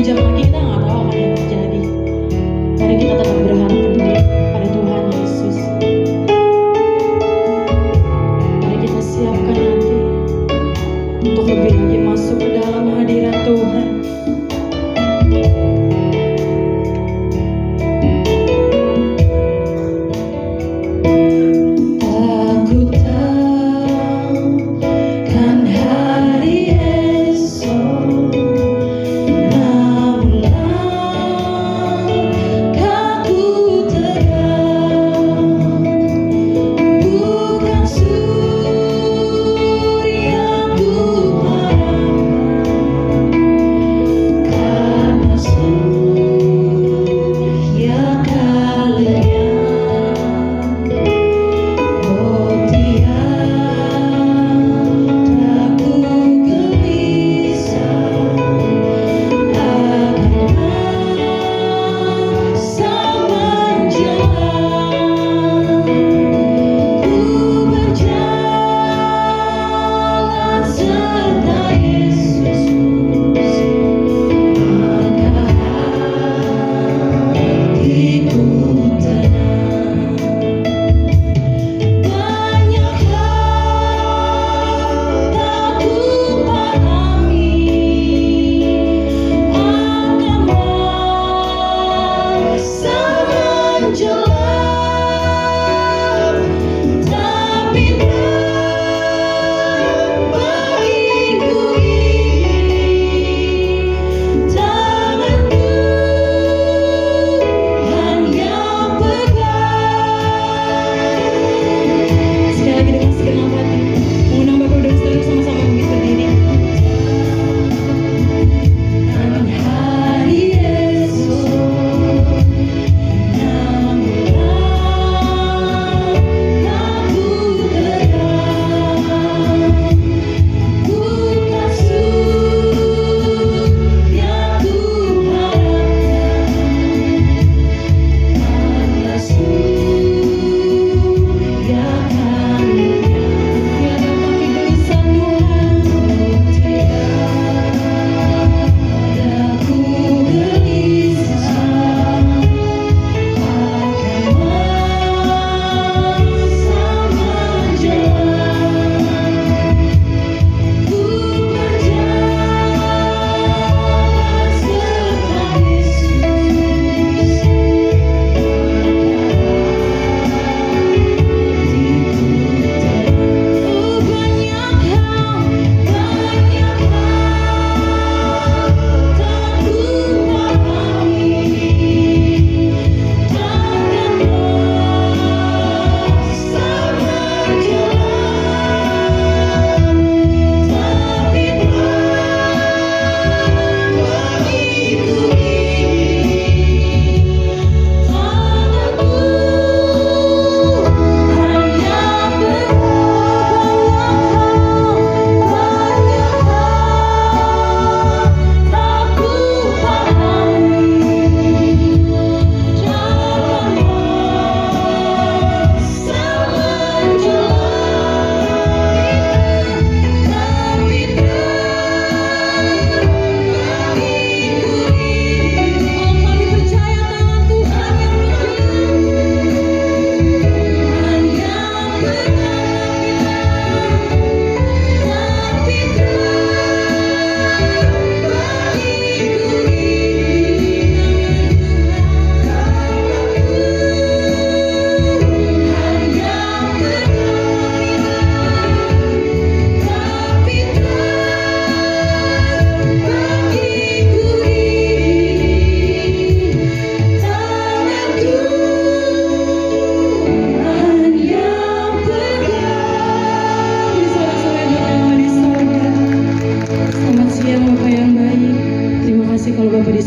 jam lagi kita nggak tahu apa yang terjadi. Mari kita tetap berharap penuh pada Tuhan Yesus. Mari kita siapkan hati untuk lebih lagi masuk ke dalam hadirat Tuhan.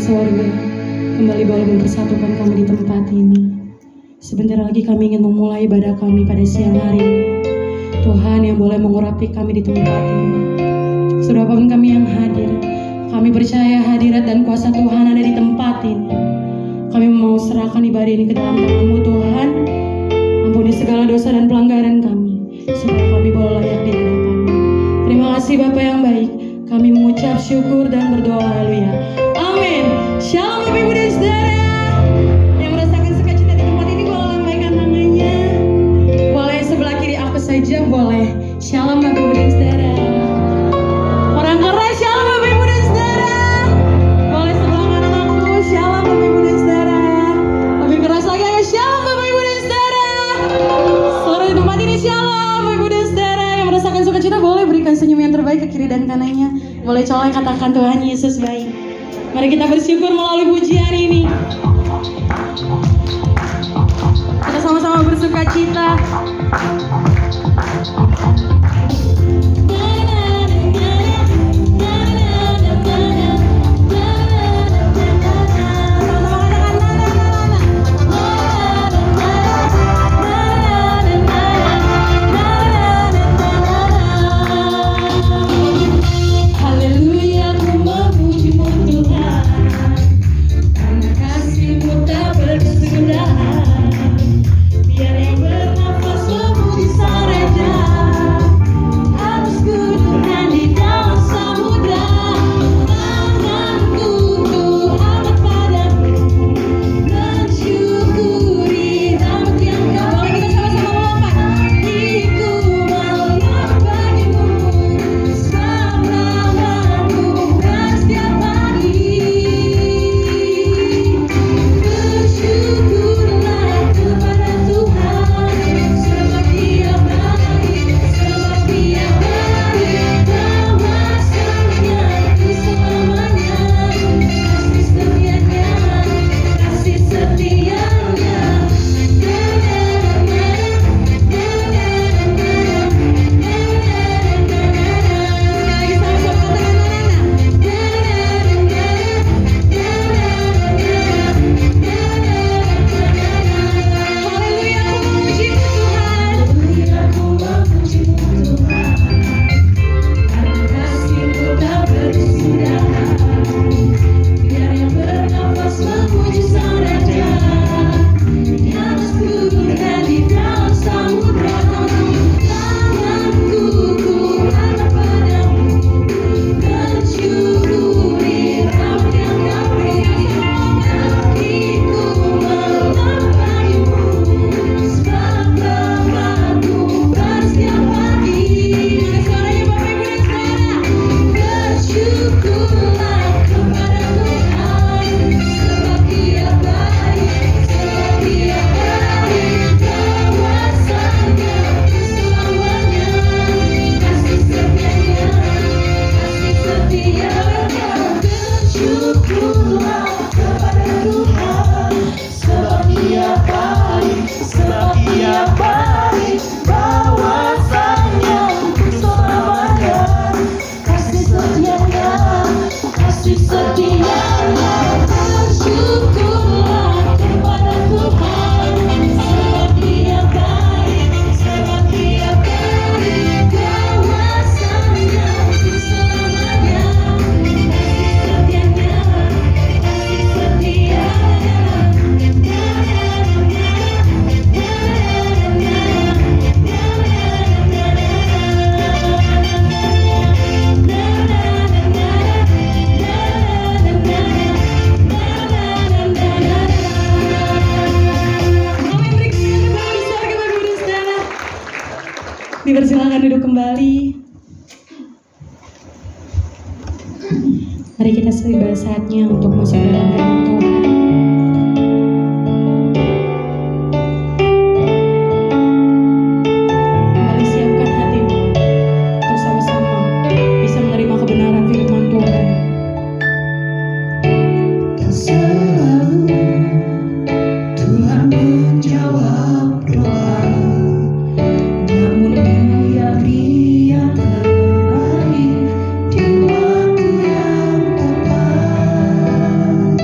sorga, kembali boleh mempersatukan kami di tempat ini. Sebentar lagi kami ingin memulai ibadah kami pada siang hari ini. Tuhan yang boleh mengurapi kami di tempat ini. Saudara apapun kami yang hadir, kami percaya hadirat dan kuasa Tuhan ada di tempat ini. Kami mau serahkan ibadah ini ke dalam tangan-Mu Tuhan. Ampuni segala dosa dan pelanggaran kami, supaya kami boleh layak di hadapan-Mu. Terima kasih Bapa yang baik. Kami mengucap syukur dan berdoa, haleluya. Amin. Shalom Bapak Ibu dan Saudara yang merasakan sukacita di tempat ini, boleh lambaikan tangannya. Boleh sebelah kiri aku saja, boleh. Shalom Bapak Ibu dan Saudara. Orang keras, shalom Bapak Ibu dan Saudara. Boleh sebelah kanan aku, shalom Bapak Ibu dan Saudara. Lebih keras lagi, ayo shalom Bapak Ibu dan Saudara. Suara di tempat ini, shalom Bapak Ibu dan Saudara yang merasakan sukacita, boleh berikan senyum yang terbaik ke kiri dan kanannya. Boleh colek katakan Tuhan Yesus baik. Mari kita bersyukur melalui pujian ini. Kita sama-sama bersuka cita. Haleluya, ku memuji-Mu Tuhan, karena kasih-Mu tak berkesudahan. Biar yang bernafas memuji Sang Raja, harus kudukan di dalam samudra. Tanganku ku angkat padamu, mensyukuri nama yang Kau. Boleh kita sama-sama melompat. Iku melompat bagimu, selama-lamanya setiap pagi. Bersyukurlah kepada Tuhan, sebab Dia baik, sebab Dia baik. Kuasanya itu selamanya, kasih setianya, kasih setianya. Haleluya, ku memuji-Mu Tuhan. Haleluya, ku memuji-Mu Tuhan, karena kasih-Mu tak berkesudahan. Biar yang bernafas memuji Sang Raja, harus kudukan di dalam samudra. Tanganku ku angkat padamu, mensyukuri rahmat yang Kau beri. Hatiku melompat bagimu, sebab rahmat-Mu baru setiap pagi. Suaranya Bapak Ibu dan Saudara. Bersyukurlah kepada Tuhan, sebab Dia baik, sebab Dia baik. Kuasanya selamanya, kasih setianya, kasih setianya. Bersyukurlah kepada Tuhan, sebab Dia baik, sebab Dia baik. Bahwasanya untuk selamanya, kasih setianya, kasih setianya. Bersyukurlah kepada Tuhan, sebab Dia baik, sebab Dia baik. Kuasanya untuk selamanya, kasih setianya, kasih Dipersilakan duduk kembali. Mari kita tiba saatnya untuk masuk dalam firman Tuhan. Kembali siapkan hatimu untuk sama-sama bisa menerima kebenaran firman Tuhan. Dan selalu Tuhan menjawab doa, namun biar Dia terbaik di waktu yang tepat.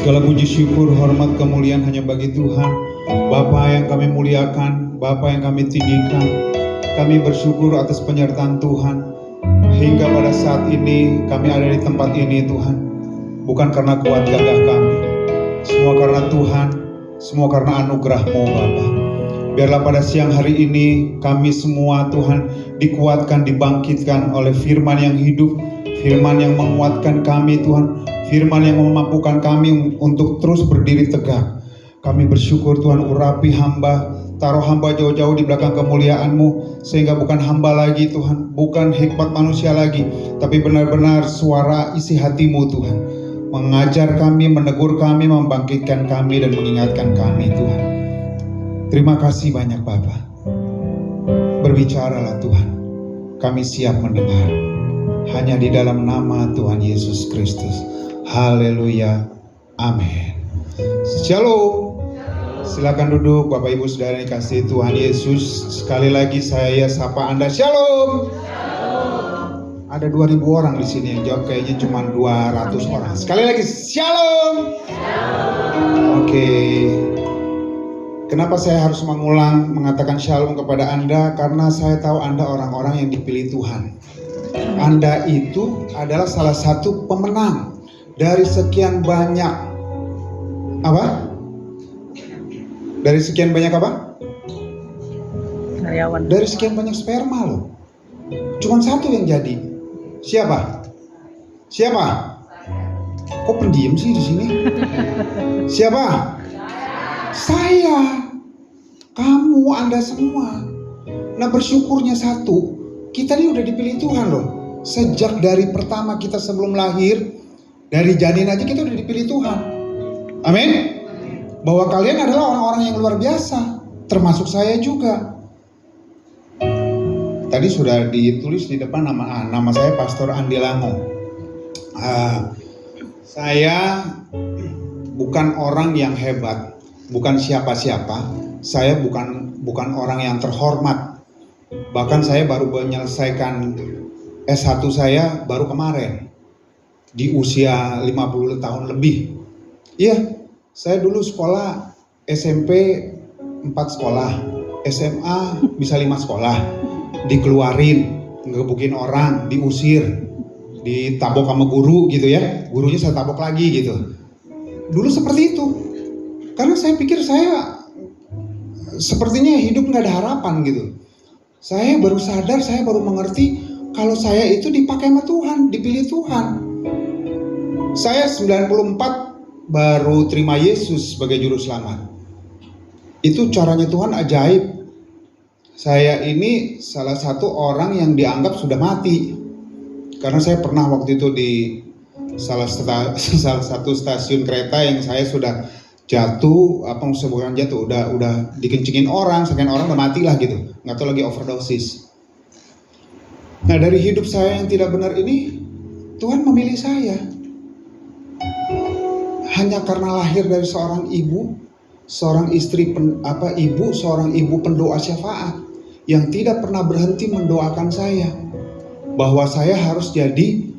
Segala puji syukur, hormat, kemuliaan hanya bagi Tuhan. Bapa yang kami muliakan, Bapa yang kami tinggikan, kami bersyukur atas penyertaan Tuhan. Hingga pada saat ini kami ada di tempat ini Tuhan, bukan karena kuat gagah kami, semua karena Tuhan, semua karena anugerah-Mu Bapa. Biarlah pada siang hari ini kami semua Tuhan dikuatkan, dibangkitkan oleh firman yang hidup, firman yang menguatkan kami Tuhan, firman yang memampukan kami untuk terus berdiri tegak. Kami bersyukur Tuhan, urapi hamba, taruh hamba jauh-jauh di belakang kemuliaan-Mu, sehingga bukan hamba lagi Tuhan, bukan hikmat manusia lagi, tapi benar-benar suara isi hati-Mu Tuhan, mengajar kami, menegur kami, membangkitkan kami, dan mengingatkan kami Tuhan. Terima kasih banyak Bapa. Berbicaralah Tuhan, kami siap mendengar. Hanya di dalam nama Tuhan Yesus Kristus. Haleluya. Amin. Shalom. Silakan duduk Bapak Ibu Saudara yang dikasihi Tuhan Yesus. Sekali lagi saya sapa Anda. Shalom. Ada 2.000 orang di sini, yang jawab kayaknya cuma 200 orang. Sekali lagi Shalom. Oke. Kenapa saya harus mengulang mengatakan shalom kepada Anda? Karena saya tahu Anda orang-orang yang dipilih Tuhan. Anda itu adalah salah satu pemenang dari sekian banyak apa? Dari sekian banyak apa? Karyawan. Dari sekian banyak sperma loh. Cuman satu yang jadi. Siapa? Siapa? Kok pendiam sih di sini? Siapa? Saya. Kamu, Anda semua. Nah, bersyukurnya satu, kita ini udah dipilih Tuhan loh. Sejak dari pertama kita sebelum lahir, dari janin aja kita udah dipilih Tuhan. Amin. Bahwa kalian adalah orang-orang yang luar biasa, termasuk saya juga. Tadi sudah ditulis di depan nama saya Pastor Andi Lango. Saya bukan orang yang hebat, bukan siapa-siapa. Saya bukan orang yang terhormat. Bahkan saya baru menyelesaikan S1 saya baru kemarin, di usia 50 tahun lebih. Iya, saya dulu sekolah SMP 4 sekolah, SMA bisa 5 sekolah. Dikeluarin, ngegebukin orang, diusir, ditabok sama guru gitu ya. Gurunya saya tabok lagi gitu. Dulu seperti itu. Karena saya pikir saya sepertinya hidup nggak ada harapan gitu. Saya baru sadar, saya baru mengerti kalau saya itu dipakai sama Tuhan, dipilih Tuhan. Saya 94 baru terima Yesus sebagai juru selamat. Itu caranya Tuhan ajaib. Saya ini salah satu orang yang dianggap sudah mati. Karena saya pernah waktu itu di salah satu stasiun kereta yang saya sudah jatuh, apa bukan jatuh, udah dikencingin orang, sekian orang udah mati lah gitu, nggak tahu lagi overdosis. Nah, dari hidup saya yang tidak benar ini, Tuhan memilih saya. Hanya karena lahir dari seorang ibu, seorang istri seorang ibu pendoa syafaat yang tidak pernah berhenti mendoakan saya bahwa saya harus jadi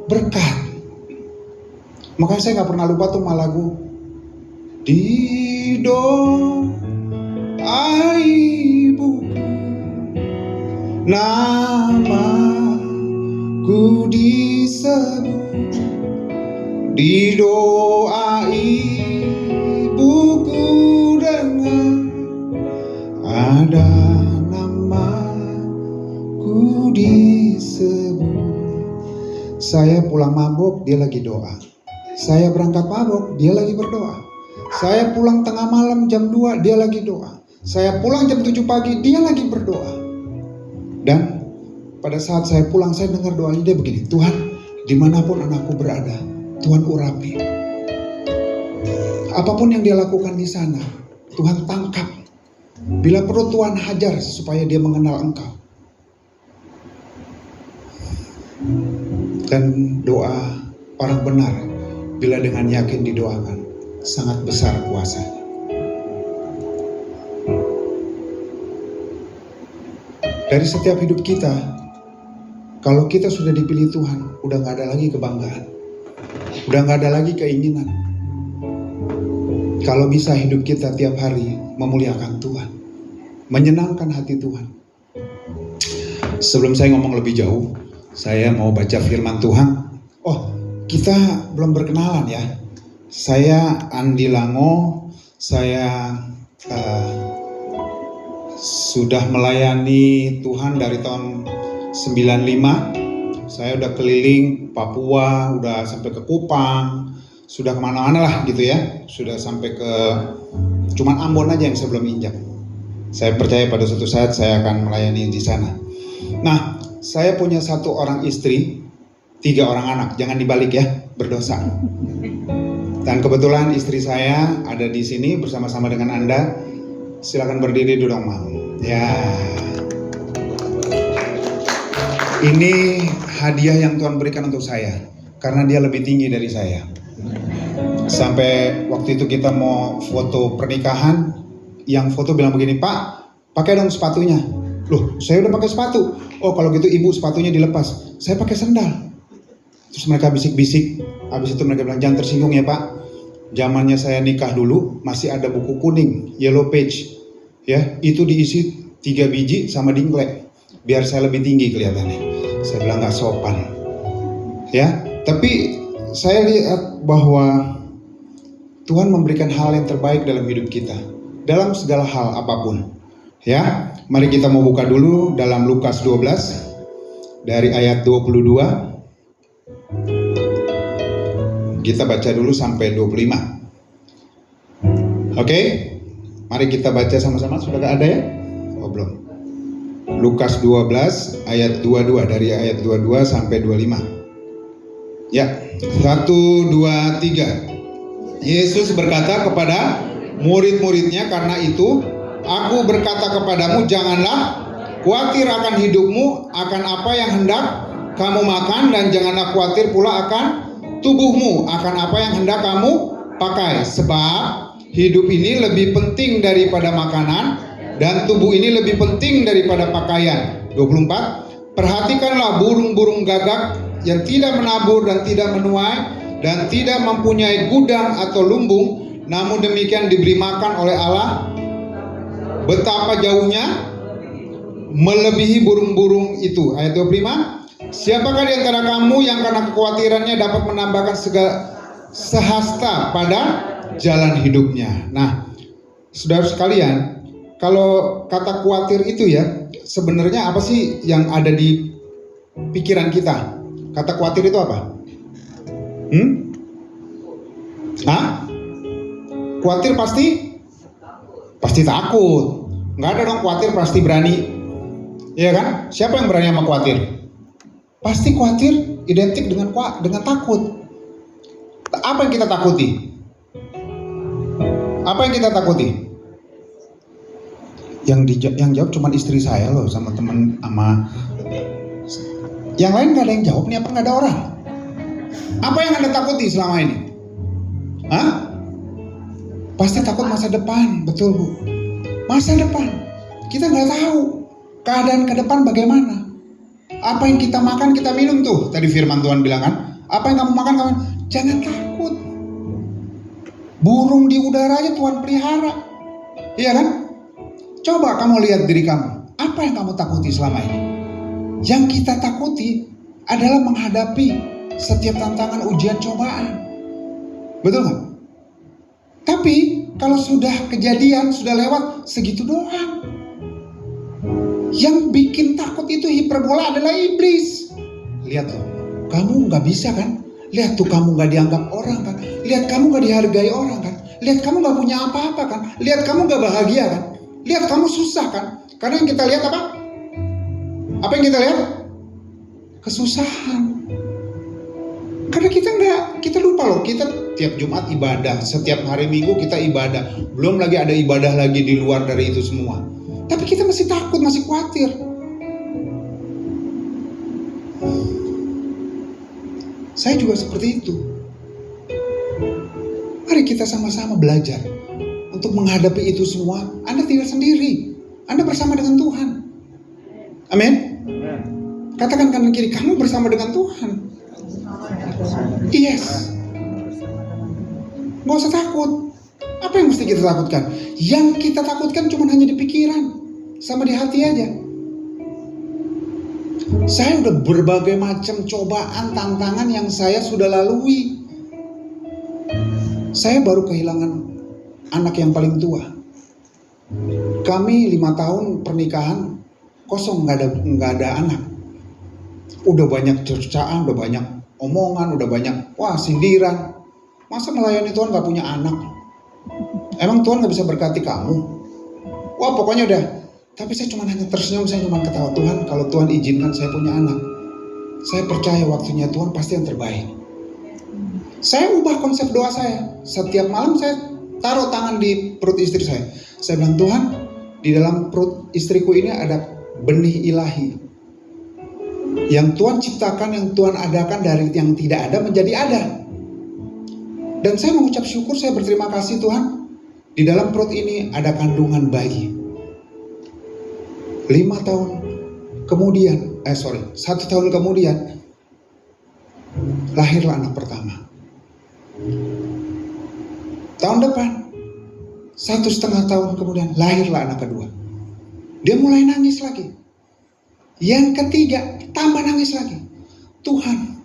berkat. Makanya saya nggak pernah lupa tuh lagu di doa ibuku, namaku disebut. Di doa ibuku dengar, ada namaku disebut. Saya pulang mabuk, dia lagi doa. Saya berangkat mabuk, dia lagi berdoa. Saya pulang tengah malam jam 2, dia lagi doa. Saya pulang jam 7 pagi, dia lagi berdoa. Dan pada saat saya pulang, saya dengar doanya dia begini, Tuhan, dimanapun anakku berada, Tuhan urapi. Apapun yang dia lakukan di sana, Tuhan tangkap. Bila perlu Tuhan hajar supaya dia mengenal Engkau. Dan doa orang benar, bila dengan yakin didoakan, sangat besar kuasanya. Dari setiap hidup kita, kalau kita sudah dipilih Tuhan, udah gak ada lagi kebanggaan, udah gak ada lagi keinginan, Kalau bisa hidup kita tiap hari memuliakan Tuhan, menyenangkan hati Tuhan. Sebelum saya ngomong lebih jauh, saya mau baca firman Tuhan. Oh, kita belum berkenalan ya. Saya Andi Lango, saya sudah melayani Tuhan dari tahun 95. Saya udah keliling Papua, udah sampai ke Kupang, sudah kemana-mana lah gitu ya. Sudah sampai ke, cuman Ambon aja yang saya belum injak. Saya percaya pada suatu saat saya akan melayani di sana. Nah, saya punya 1 orang istri, 3 orang anak. Jangan dibalik ya, berdosa. Dan kebetulan istri saya ada di sini bersama-sama dengan Anda. Silakan berdiri dulu dong, Mam. Ya. Ini hadiah yang Tuhan berikan untuk saya, karena dia lebih tinggi dari saya. Sampai waktu itu kita mau foto pernikahan, yang foto bilang begini, "Pak, pakai dong sepatunya." Loh, saya udah pakai sepatu. Oh, kalau gitu ibu sepatunya dilepas. Saya pakai sandal. Terus mereka bisik-bisik. Habis itu mereka bilang, "Jangan tersinggung ya Pak. Zamannya saya nikah dulu masih ada buku kuning, yellow page. Ya, itu diisi 3 biji sama dinglek. Biar saya lebih tinggi kelihatannya." Saya bilang nggak sopan. Ya, tapi saya lihat bahwa Tuhan memberikan hal yang terbaik dalam hidup kita. Dalam segala hal apapun. Ya, mari kita mau buka dulu dalam Lukas 12 dari ayat 22. Kita baca dulu sampai 25. Oke? Mari kita baca sama-sama. Sudah ada ya? Oh, belum. Lukas 12 ayat 22, dari ayat 22 sampai 25. Ya, 1, 2, 3. Yesus berkata kepada murid-muridnya, "Karena itu Aku berkata kepadamu, janganlah khawatir akan hidupmu, akan apa yang hendak kamu makan, dan janganlah khawatir pula akan tubuhmu, akan apa yang hendak kamu pakai. Sebab hidup ini lebih penting daripada makanan, dan tubuh ini lebih penting daripada pakaian." 24. Perhatikanlah burung-burung gagak yang tidak menabur dan tidak menuai, dan tidak mempunyai gudang atau lumbung, namun demikian diberi makan oleh Allah. Betapa jauhnya melebihi burung-burung itu. Ayat 25. Siapakah di antara kamu yang karena kekhawatirannya dapat menambahkan segala sehasta pada jalan hidupnya? Nah, saudara sekalian, kalau kata khawatir itu ya, sebenarnya apa sih yang ada di pikiran kita? Kata khawatir itu apa? Khawatir pasti takut. Nggak ada dong khawatir pasti berani. Iya kan? Siapa yang berani sama khawatir? Pasti khawatir identik dengan takut. Apa yang kita takuti? Apa yang kita takuti? Yang jawab cuma istri saya loh, sama teman, sama yang lain nggak ada yang jawab nih. Apa nggak ada orang? Apa yang Anda takuti selama ini? Pasti takut masa depan, betul Bu. Masa depan, kita nggak tahu keadaan ke depan bagaimana. Apa yang kita makan, kita minum tuh. Tadi firman Tuhan bilang kan, apa yang kamu makan, jangan takut. Burung di udara aja Tuhan pelihara, iya kan? Coba kamu lihat diri kamu, apa yang kamu takuti selama ini? Yang kita takuti adalah menghadapi setiap tantangan, ujian, cobaan. Betul nggak? Tapi kalau sudah kejadian, sudah lewat, segitu doang. Yang bikin takut itu hiperbola adalah iblis. Lihat loh, kamu nggak bisa kan? Lihat tuh, kamu nggak dianggap orang kan? Lihat kamu nggak dihargai orang kan? Lihat kamu nggak punya apa-apa kan? Lihat kamu nggak bahagia kan? Lihat kamu susah kan? Karena yang kita lihat apa? Apa yang kita lihat? Kesusahan. Karena kita lupa loh, kita tiap Jumat ibadah, setiap hari Minggu kita ibadah. Belum lagi ada ibadah lagi di luar dari itu semua. Tapi kita masih takut, masih khawatir. Saya juga seperti itu. Mari kita sama-sama belajar untuk menghadapi itu semua. Anda tidak sendiri, Anda bersama dengan Tuhan. Amin. Katakan kanan kiri, kamu bersama dengan Tuhan. Yes. Gak usah takut. Apa yang mesti kita takutkan? Yang kita takutkan cuma hanya di pikiran sama di hati aja. Saya udah berbagai macam cobaan, tantangan yang saya sudah lalui. Saya baru kehilangan anak yang paling tua. Kami 5 tahun pernikahan kosong, nggak ada anak. Udah banyak cercaan, udah banyak omongan, udah banyak sindiran. Masa melayani Tuhan nggak punya anak? Emang Tuhan nggak bisa berkati kamu? Pokoknya udah. Tapi saya cuma hanya tersenyum, saya cuma ketawa, Tuhan kalau Tuhan izinkan saya punya anak, saya percaya waktunya Tuhan pasti yang terbaik. Saya ubah konsep doa saya. Setiap malam saya taruh tangan di perut istri saya. Saya bilang, Tuhan, di dalam perut istriku ini ada benih ilahi. Yang Tuhan ciptakan, yang Tuhan adakan dari yang tidak ada menjadi ada. Dan saya mengucap syukur, saya berterima kasih Tuhan. Di dalam perut ini ada kandungan bayi. 1 tahun kemudian lahirlah anak pertama. Tahun depan 1,5 tahun kemudian lahirlah anak kedua. Dia mulai nangis lagi. Yang ketiga tambah nangis lagi. Tuhan,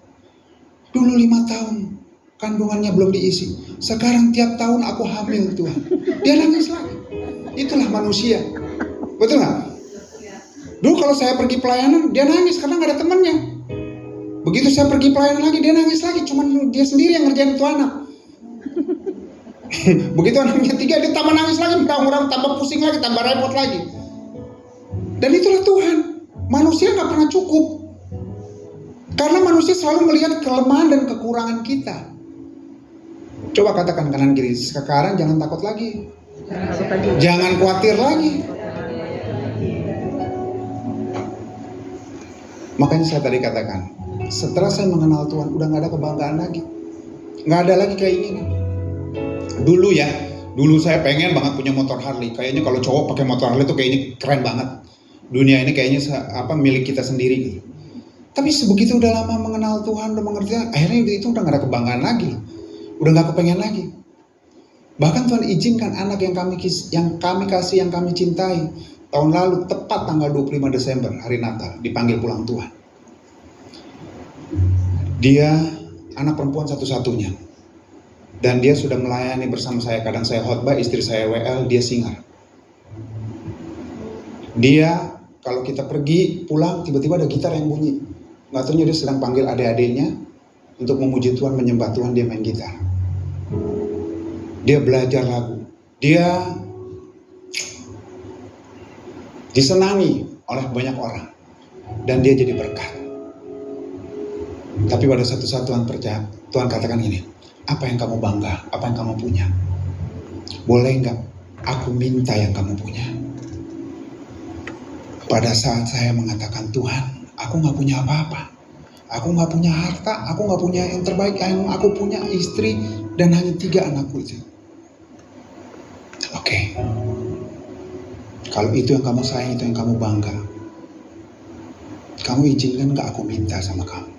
dulu 5 tahun kandungannya belum diisi, sekarang tiap tahun aku hamil Tuhan. Dia nangis lagi. Itulah manusia. Betul gak? Dulu kalau saya pergi pelayanan, dia nangis karena gak ada temannya. Begitu saya pergi pelayanan lagi, dia nangis lagi. Cuman dia sendiri yang ngerjain itu anak. Begitu anaknya 3, dia tambah nangis lagi. Orang-orang tambah pusing lagi, tambah repot lagi. Dan itulah Tuhan. Manusia gak pernah cukup. Karena manusia selalu melihat kelemahan dan kekurangan kita. Coba katakan kanan kiri, sekarang jangan takut lagi. Jangan khawatir lagi. Makanya saya tadi katakan, setelah saya mengenal Tuhan, udah gak ada kebanggaan lagi. Gak ada lagi keinginan. Dulu saya pengen banget punya motor Harley. Kayaknya kalau cowok pakai motor Harley tuh kayaknya keren banget. Dunia ini kayaknya milik kita sendiri gitu. Tapi sebegitu udah lama mengenal Tuhan, udah mengerti, akhirnya itu udah gak ada kebanggaan lagi. Udah gak kepengen lagi. Bahkan Tuhan izinkan anak yang kami kasih, yang kami cintai, tahun lalu tepat tanggal 25 Desember, hari Natal, dipanggil pulang Tuhan. Dia anak perempuan satu-satunya. Dan dia sudah melayani bersama saya. Kadang saya khotbah, istri saya WL, dia singar. Dia kalau kita pergi pulang, tiba-tiba ada gitar yang bunyi. Gak taunya dia sedang panggil adik-adiknya untuk memuji Tuhan, menyembah Tuhan, dia main gitar. Dia belajar lagu. Dia disenangi oleh banyak orang. Dan dia jadi berkat. Tapi pada satu saat Tuhan katakan gini, apa yang kamu bangga, apa yang kamu punya, boleh nggak aku minta yang kamu punya? Pada saat saya mengatakan, Tuhan, aku nggak punya apa-apa, aku nggak punya harta, aku nggak punya yang terbaik, yang aku punya istri dan hanya 3 anakku itu. Oke. Kalau itu yang kamu sayang, itu yang kamu bangga, kamu izinkan nggak aku minta sama kamu?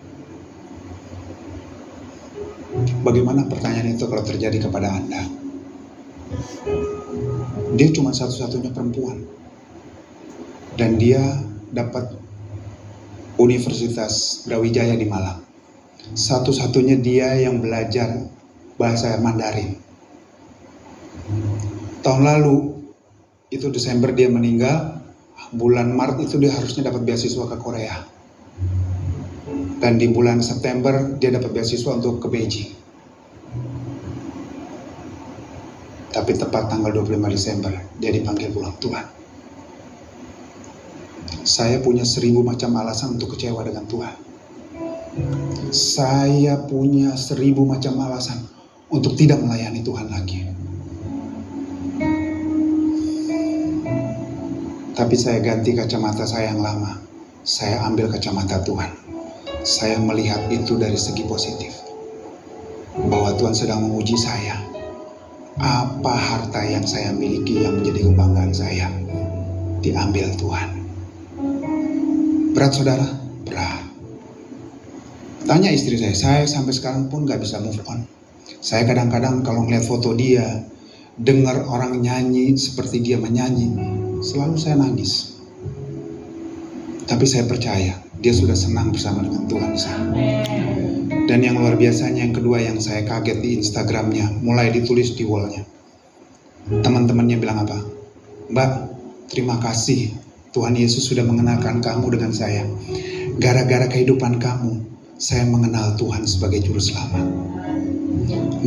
Bagaimana pertanyaan itu kalau terjadi kepada Anda? Dia cuma satu-satunya perempuan. Dan dia dapat Universitas Brawijaya di Malang. Satu-satunya dia yang belajar bahasa Mandarin. Tahun lalu, itu Desember dia meninggal. Bulan Maret itu dia harusnya dapat beasiswa ke Korea. Dan di bulan September dia dapat beasiswa untuk ke Beijing. Tapi tepat tanggal 25 Desember dia dipanggil pulang Tuhan. Saya punya 1000 macam alasan untuk kecewa dengan Tuhan. Saya punya 1000 macam alasan untuk tidak melayani Tuhan lagi. Tapi saya ganti kacamata saya yang lama. Saya ambil kacamata Tuhan. Saya melihat itu dari segi positif. Bahwa Tuhan sedang menguji saya. Apa harta yang saya miliki yang menjadi kebanggaan saya diambil Tuhan. Berat saudara? Berat. Tanya istri saya sampai sekarang pun gak bisa move on. Saya kadang-kadang kalau ngeliat foto dia dengar orang nyanyi seperti dia menyanyi, selalu saya nangis. Tapi saya percaya dia sudah senang bersama dengan Tuhan saya. Dan yang luar biasanya yang kedua yang saya kaget di Instagramnya, mulai ditulis di wallnya. Teman-temannya bilang apa? Mbak, terima kasih Tuhan Yesus sudah mengenalkan kamu dengan saya. Gara-gara kehidupan kamu, saya mengenal Tuhan sebagai Juru Selamat.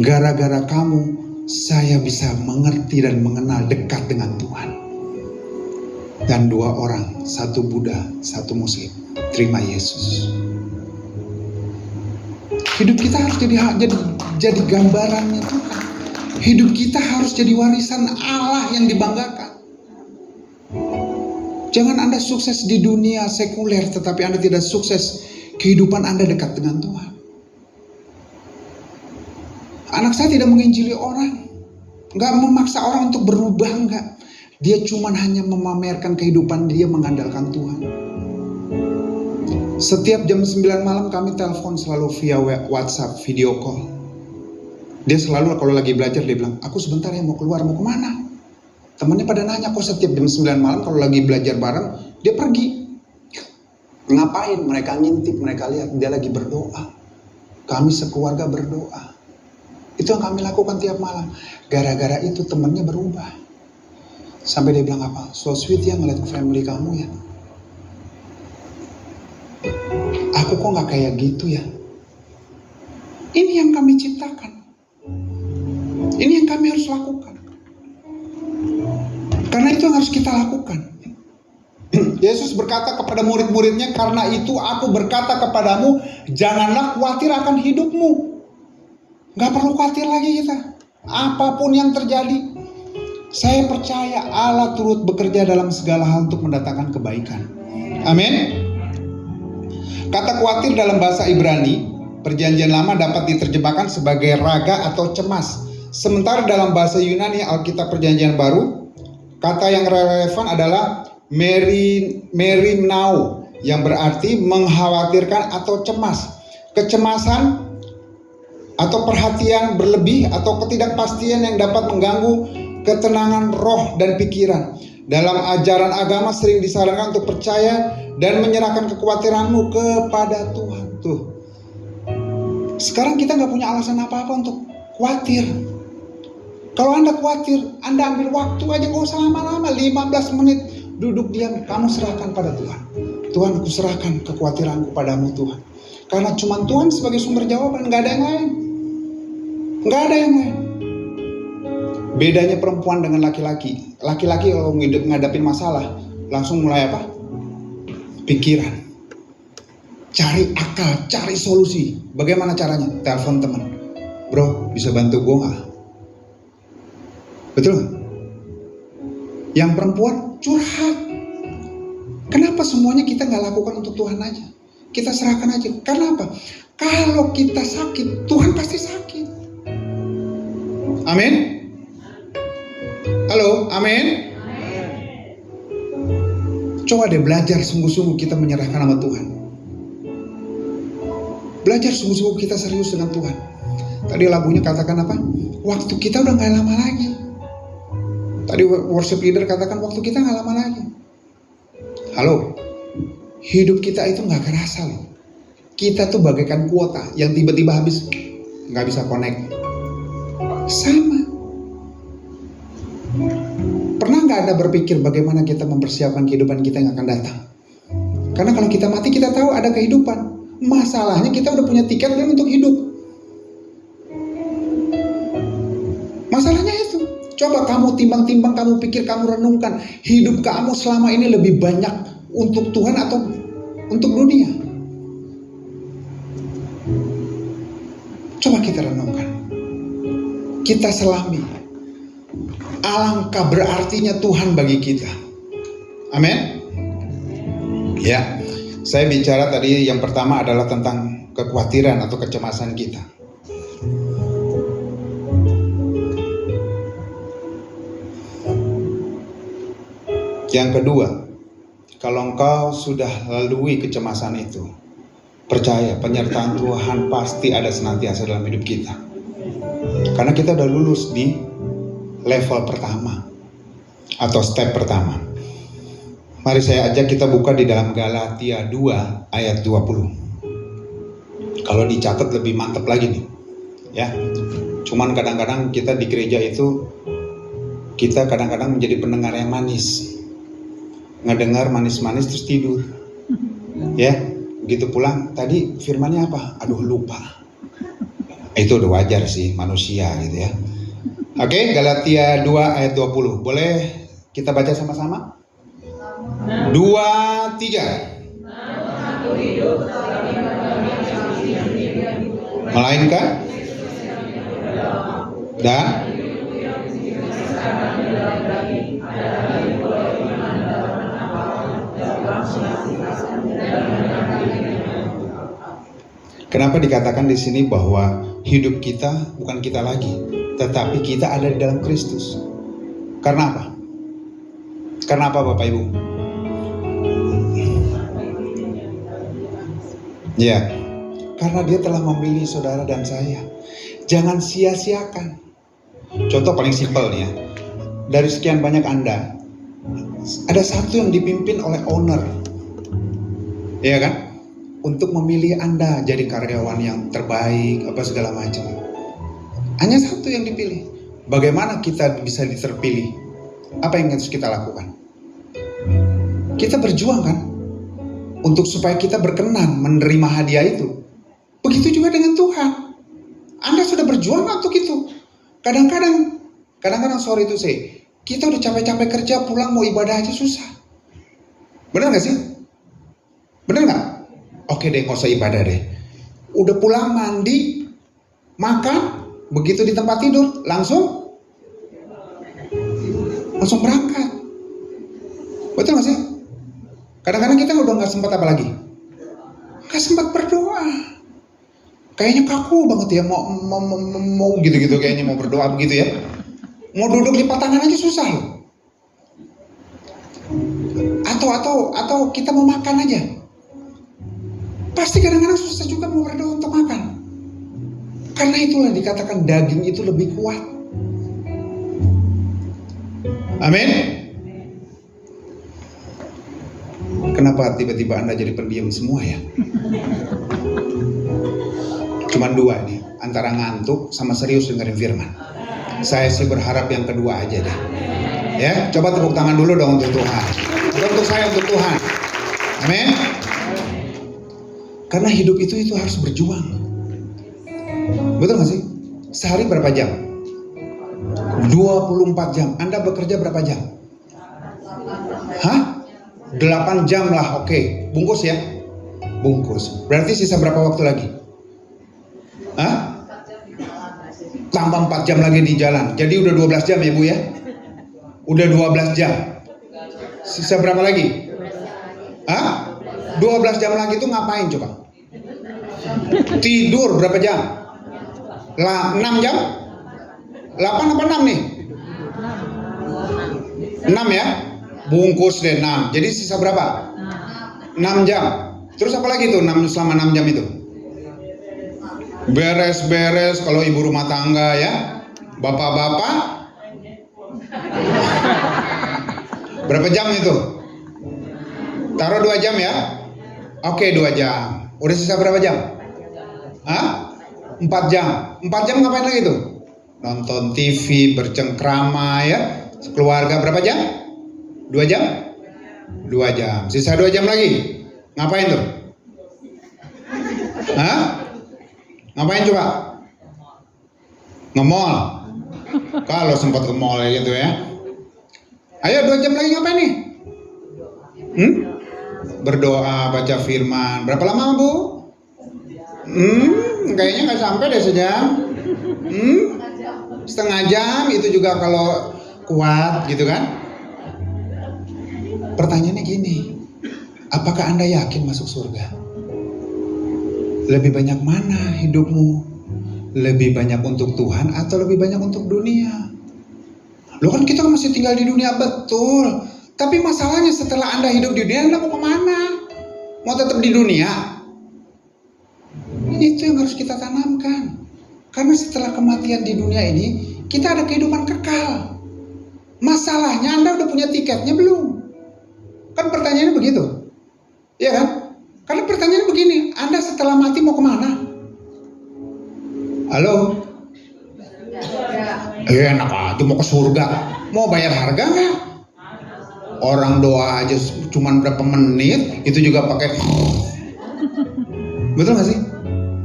Gara-gara kamu, saya bisa mengerti dan mengenal dekat dengan Tuhan. Dan 2 orang, 1 Buddha, 1 Muslim, terima Yesus. Hidup kita harus jadi gambarannya Tuhan. Hidup kita harus jadi warisan Allah yang dibanggakan. Jangan Anda sukses di dunia sekuler, tetapi Anda tidak sukses kehidupan Anda dekat dengan Tuhan. Anak saya tidak menginjili orang, nggak memaksa orang untuk berubah, nggak. Dia cuma hanya memamerkan kehidupan dia mengandalkan Tuhan. Setiap jam 9 malam kami telepon selalu via WhatsApp, video call. Dia selalu kalau lagi belajar dia bilang, aku sebentar ya mau keluar, mau kemana? Temannya pada nanya, kok setiap jam 9 malam kalau lagi belajar bareng, dia pergi. Ngapain? Mereka ngintip, mereka lihat dia lagi berdoa. Kami sekeluarga berdoa. Itu yang kami lakukan tiap malam. Gara-gara itu temannya berubah. Sampai dia bilang apa? So sweet ya ngeliat family kamu ya. Aku kok gak kayak gitu ya. Ini yang kami ciptakan. Ini yang kami harus lakukan. Karena itu yang harus kita lakukan. Yesus berkata kepada murid-muridnya, karena itu aku berkata kepadamu, janganlah khawatir akan hidupmu. Gak perlu khawatir lagi kita. Apapun yang terjadi, saya percaya Allah turut bekerja dalam segala hal untuk mendatangkan kebaikan. Amin. Kata khawatir dalam bahasa Ibrani, Perjanjian Lama dapat diterjemahkan sebagai raga atau cemas. Sementara dalam bahasa Yunani Alkitab Perjanjian Baru, kata yang relevan adalah merimnao, yang berarti mengkhawatirkan atau cemas. Kecemasan atau perhatian berlebih atau ketidakpastian yang dapat mengganggu ketenangan roh dan pikiran. Dalam ajaran agama sering disarankan untuk percaya dan menyerahkan kekhawatiranmu kepada Tuhan. Tuh. Sekarang kita nggak punya alasan apa-apa untuk khawatir. Kalau Anda khawatir, Anda ambil waktu aja, nggak usah lama-lama, 15 menit duduk diam, kamu serahkan pada Tuhan. Tuhan, aku serahkan kekhawatiranku padamu Tuhan. Karena cuma Tuhan sebagai sumber jawaban, nggak ada yang lain. Nggak ada yang lain. Bedanya perempuan dengan laki-laki. Laki-laki kalau ngadapin masalah, langsung mulai apa? Pikiran. Cari akal, cari solusi. Bagaimana caranya? Telepon teman. Bro, bisa bantu gue nggak? Betul nggak? Yang perempuan curhat. Kenapa semuanya kita nggak lakukan untuk Tuhan aja? Kita serahkan aja. Karena apa? Kalau kita sakit, Tuhan pasti sakit. Amin. Halo, amin. Coba deh belajar sungguh-sungguh kita menyerahkan sama Tuhan. Belajar sungguh-sungguh kita serius dengan Tuhan. Tadi lagunya katakan apa? Waktu kita udah gak lama lagi. Tadi worship leader katakan waktu kita gak lama lagi. Halo, hidup kita itu gak kerasa loh. Kita tuh bagaikan kuota yang tiba-tiba habis, gak bisa connect. Sama. Pernah gak Anda berpikir bagaimana kita mempersiapkan kehidupan kita yang akan datang? Karena kalau kita mati kita tahu ada kehidupan. Masalahnya kita udah punya tiket belum untuk hidup? Masalahnya itu. Coba kamu timbang-timbang, kamu pikir, kamu renungkan. Hidup kamu selama ini lebih banyak untuk Tuhan atau untuk dunia? Coba kita renungkan. Kita selami. Alangkah berartinya Tuhan bagi kita. Amin. Ya, saya bicara tadi yang pertama adalah tentang kekhawatiran atau kecemasan kita. Yang kedua, kalau engkau sudah lalui kecemasan itu, percaya penyertaan Tuhan pasti ada senantiasa dalam hidup kita. Karena kita udah lulus di level pertama atau step pertama. Mari saya ajak kita buka di dalam Galatia 2 ayat 20. Kalau dicatat lebih mantap lagi nih. Ya. Cuman kadang-kadang kita di gereja itu kita kadang-kadang menjadi pendengar yang manis. Ngedengar manis-manis terus tidur. Ya, begitu pulang tadi firmannya apa? Aduh lupa. Itu udah wajar sih manusia gitu ya. Oke, Galatia 2 ayat 20. Boleh kita baca sama-sama? 2, 3. Melainkan dan kenapa dikatakan di sini bahwa hidup kita bukan kita lagi, tetapi kita ada di dalam Kristus? Karena apa? Karena apa Bapak Ibu? Ya, karena Dia telah memilih saudara dan saya. Jangan sia-siakan. Contoh paling simpel nih ya. Dari sekian banyak Anda, ada satu yang dipimpin oleh owner. Iya kan? Untuk memilih Anda jadi karyawan yang terbaik, apa segala macam. Hanya satu yang dipilih. Bagaimana kita bisa terpilih? Apa yang harus kita lakukan? Kita berjuang kan? Untuk supaya kita berkenan menerima hadiah itu. Begitu juga dengan Tuhan. Anda sudah berjuang untuk itu. Kadang-kadang sorry to say, kita udah capek-capek kerja, pulang mau ibadah aja susah. Benar gak sih? Benar gak? Oke deh, gak usah ibadah deh. Udah pulang mandi, makan, begitu di tempat tidur, langsung berangkat. Betul gak sih? Kadang-kadang kita udah gak sempat apa lagi? Gak sempat berdoa. Kayaknya kaku banget ya, mau gitu-gitu kayaknya mau berdoa begitu ya. Mau duduk lipat tangan aja susah loh. Atau kita mau makan aja. Pasti kadang-kadang susah juga mau berdoa untuk makan. Karena itulah dikatakan daging itu lebih kuat. Amin. Kenapa tiba-tiba Anda jadi pendiam semua ya? Cuman dua nih, antara ngantuk sama serius dengerin firman. Saya sih berharap yang kedua aja deh. Ya, coba tepuk tangan dulu dong untuk Tuhan. Untuk saya, untuk Tuhan. Amin. Karena hidup itu harus berjuang. Betul gak sih? Sehari berapa jam? 24 jam. Anda bekerja berapa jam? Hah? 8 jam lah, oke. Bungkus ya? Bungkus. Berarti sisa berapa waktu lagi? Hah? Tambah 4 jam lagi di jalan. Jadi udah 12 jam ya Bu ya? Udah 12 jam. Sisa berapa lagi? Hah? 12 jam lagi itu ngapain coba? Tidur berapa jam? 6 jam? 8 apa 6 nih? 6 ya? Bungkus deh 6. Jadi sisa berapa? 6 jam. Terus apa lagi tuh selama 6 jam itu? Beres-beres kalau ibu rumah tangga ya. Bapak-bapak. Berapa jam itu? Taruh 2 jam ya. Oke 2 jam. Udah sisa berapa jam? Hah? 4 jam. 4 jam ngapain lagi tuh? Nonton TV, bercengkrama ya. Keluarga berapa jam? 2 jam? 2 jam. Sisa 2 jam lagi. Ngapain tuh? Hah? Ngapain coba? Nge-mall. Kalau sempat ke mall gitu ya. Ayo 2 jam lagi ngapain nih? Berdoa, baca firman. Berapa lama Bu? Kayaknya gak sampai deh sejam. Setengah jam itu juga kalau kuat gitu kan. Pertanyaannya gini, apakah Anda yakin masuk surga? Lebih banyak mana hidupmu? Lebih banyak untuk Tuhan atau lebih banyak untuk dunia? Loh kan kita masih tinggal di dunia betul. Tapi masalahnya setelah Anda hidup di dunia, Anda mau kemana? Mau tetap di dunia? Itu yang harus kita tanamkan. Karena setelah kematian di dunia ini, kita ada kehidupan kekal. Masalahnya Anda udah punya tiketnya belum? Kan pertanyaannya begitu. Iya kan? Karena pertanyaannya begini, Anda setelah mati mau kemana? Halo? Enak aja mau ke surga. Mau bayar harga nggak? Orang doa aja cuman berapa menit, itu juga pakai. Betul nggak sih?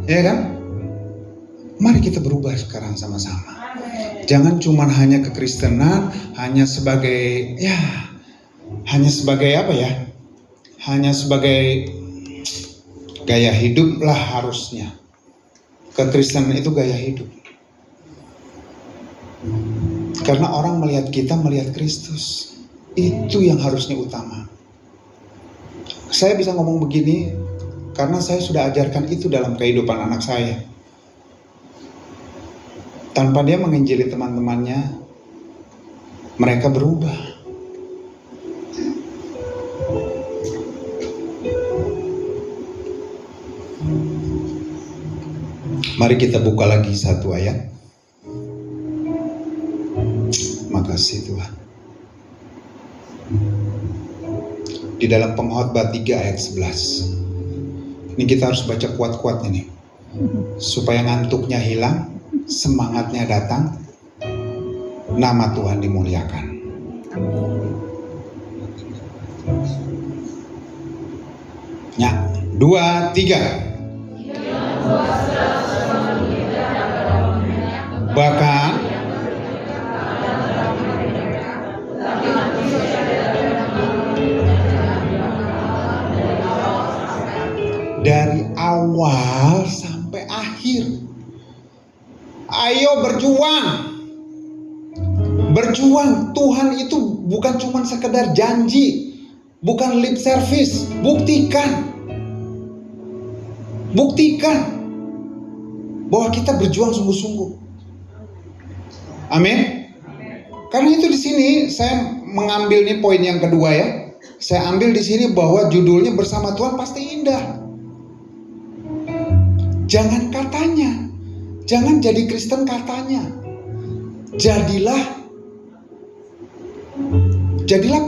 Iya kan? Mari kita berubah sekarang sama-sama. Jangan cuman hanya kekristenan, hanya sebagai apa ya? Hanya sebagai gaya hidup lah harusnya. Kekristenan itu gaya hidup. Karena orang melihat kita melihat Kristus. Itu yang harusnya utama. Saya bisa ngomong begini karena saya sudah ajarkan itu dalam kehidupan anak saya. Tanpa dia menginjili teman-temannya, mereka berubah. Mari kita buka lagi satu ayat. Makasih Tuhan. Di dalam Pengkhotbah 3 ayat 11. Ini kita harus baca kuat-kuat ini. Supaya ngantuknya hilang, semangatnya datang, nama Tuhan dimuliakan. Ya, 2, 3. Bahkan dari awal sampai akhir. Ayo berjuang. Berjuang. Tuhan itu bukan cuma sekedar janji, bukan lip service. Buktikan. Buktikan bahwa kita berjuang sungguh-sungguh. Amin. Karena itu di sini saya mengambil nih poin yang kedua ya. Saya ambil di sini bahwa judulnya bersama Tuhan pasti indah. Jangan katanya. Jangan jadi Kristen katanya. Jadilah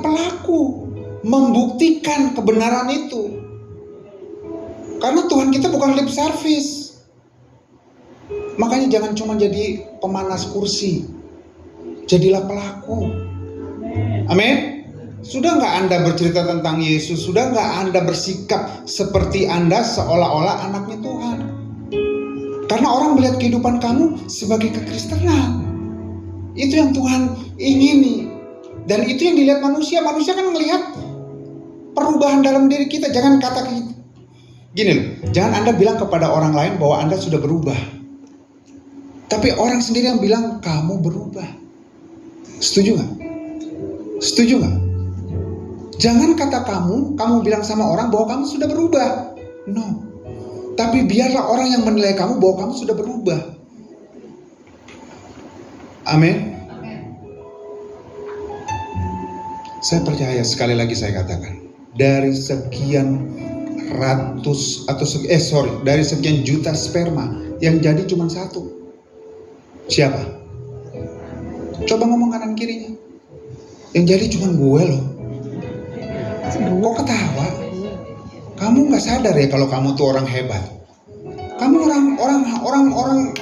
pelaku. Membuktikan kebenaran itu. Karena Tuhan kita bukan lip service. Makanya jangan cuma jadi pemanas kursi. Jadilah pelaku. Amin. Sudah nggak Anda bercerita tentang Yesus? Sudah nggak Anda bersikap seperti Anda seolah-olah anaknya Tuhan? Karena orang melihat kehidupan kamu sebagai kekristenan. Itu yang Tuhan ingini. Dan itu yang dilihat manusia. Manusia kan melihat perubahan dalam diri kita. Jangan kata gini loh. Jangan Anda bilang kepada orang lain bahwa Anda sudah berubah. Tapi orang sendiri yang bilang kamu berubah. Setuju gak? Setuju gak? Jangan kata kamu bilang sama orang bahwa kamu sudah berubah. No. Tapi biarlah orang yang menilai kamu bahwa kamu sudah berubah. Amin. Saya percaya, sekali lagi saya katakan, dari sekian dari sekian juta sperma yang jadi cuma satu. Siapa? Coba ngomong kanan kirinya. Yang jadi cuma gue loh. Kok ketawa? Kamu nggak sadar ya kalau kamu tuh orang hebat. Kamu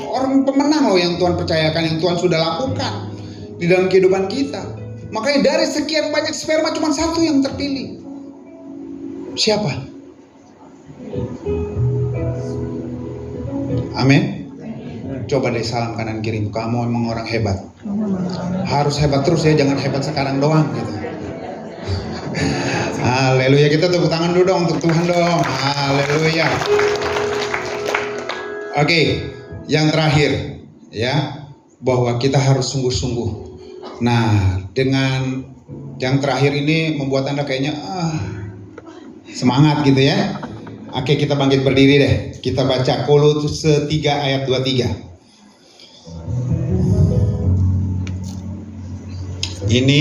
orang pemenang loh yang Tuhan percayakan, yang Tuhan sudah lakukan di dalam kehidupan kita. Makanya dari sekian banyak sperma cuma satu yang terpilih. Siapa? Amin. Coba deh salam kanan kiri. Kamu emang orang hebat. Harus hebat terus ya, jangan hebat sekarang doang gitu. Haleluya, kita tepuk tangan dulu dong untuk Tuhan dong. Haleluya. Oke, yang terakhir ya, bahwa kita harus sungguh-sungguh. Nah, dengan yang terakhir ini membuat Anda kayaknya semangat gitu ya. Oke, kita bangkit berdiri deh. Kita baca Kolose 3 ayat 23. Ini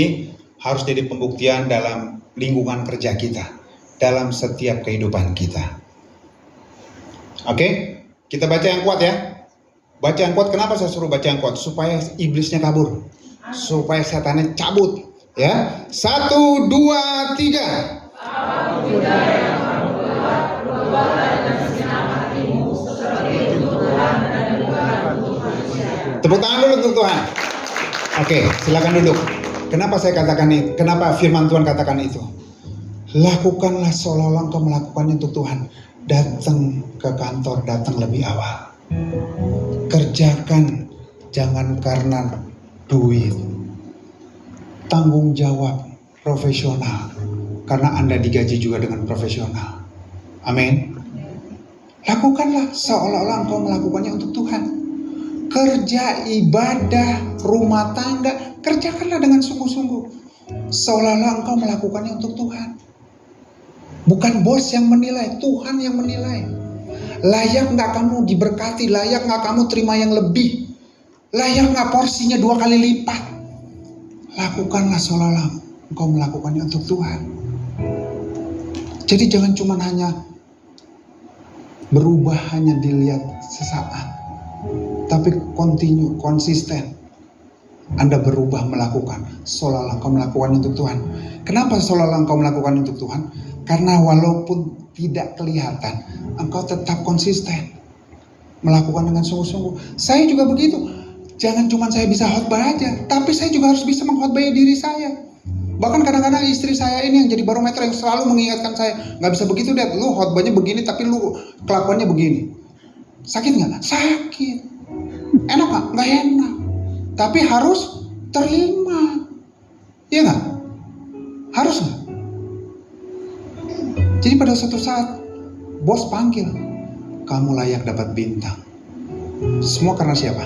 harus jadi pembuktian dalam lingkungan kerja kita, dalam setiap kehidupan kita. Oke, kita baca yang kuat ya. Baca yang kuat. Kenapa saya suruh baca yang kuat? Supaya iblisnya kabur. supaya setannya cabut. Ya, 1, 2, 3. Tepuk tangan dulu untuk Tuhan. Oke, silakan duduk. Kenapa saya katakan itu? Kenapa firman Tuhan katakan itu? Lakukanlah seolah-olah engkau melakukannya untuk Tuhan. Datang ke kantor, datang lebih awal. Kerjakan, jangan karena duit. Tanggung jawab, profesional. Karena Anda digaji juga dengan profesional. Amin. Lakukanlah seolah-olah engkau melakukannya untuk Tuhan. Kerja, ibadah, rumah tangga, kerjakanlah dengan sungguh-sungguh. Seolah-olah engkau melakukannya untuk Tuhan. Bukan bos yang menilai, Tuhan yang menilai. Layak nggak kamu diberkati, layak nggak kamu terima yang lebih, layak nggak porsinya 2 kali lipat. Lakukanlah seolah-olah engkau melakukannya untuk Tuhan. Jadi jangan cuma hanya berubah hanya dilihat sesaat, tapi konsisten. Anda berubah melakukan seolah-olah engkau melakukannya untuk Tuhan. Kenapa seolah-olah engkau melakukan untuk Tuhan? Karena walaupun tidak kelihatan, engkau tetap konsisten melakukan dengan sungguh-sungguh. Saya juga begitu. Jangan cuma saya bisa khotbah aja, tapi saya juga harus bisa mengkhotbahi diri saya. Bahkan kadang-kadang istri saya ini yang jadi barometer yang selalu mengingatkan saya, nggak bisa begitu deh, lu khotbahnya begini tapi lu kelakuannya begini. Sakit nggak? Sakit. Enak nggak? Nggak enak. Tapi harus terima. Iya nggak? Harus nggak? Jadi pada suatu saat bos panggil, kamu layak dapat bintang. Semua karena siapa?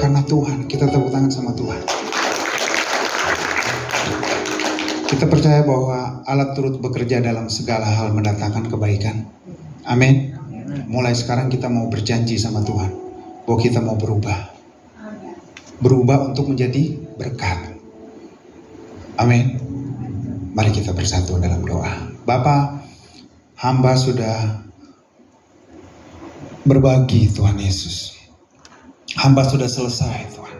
Karena Tuhan. Kita tepuk tangan sama Tuhan. Kita percaya bahwa Allah turut bekerja dalam segala hal mendatangkan kebaikan. Amin. Mulai sekarang kita mau berjanji sama Tuhan bahwa kita mau berubah. Berubah untuk menjadi berkat. Amin. Mari kita bersatu dalam doa. Bapa, hamba sudah berbagi Tuhan Yesus. Hamba sudah selesai Tuhan.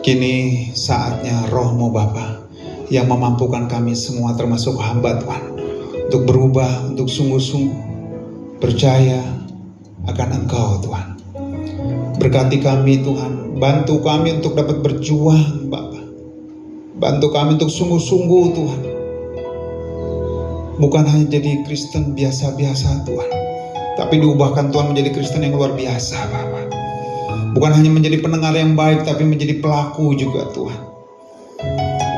Kini saatnya Roh-Mu Bapa yang memampukan kami semua termasuk hamba Tuhan untuk berubah, untuk sungguh-sungguh percaya akan Engkau Tuhan. Berkati kami Tuhan, bantu kami untuk dapat berjuang Bapa. Bantu kami untuk sungguh-sungguh Tuhan. Bukan hanya jadi Kristen biasa-biasa Tuhan, tapi diubahkan Tuhan menjadi Kristen yang luar biasa Bapa. Bukan hanya menjadi pendengar yang baik, tapi menjadi pelaku juga Tuhan.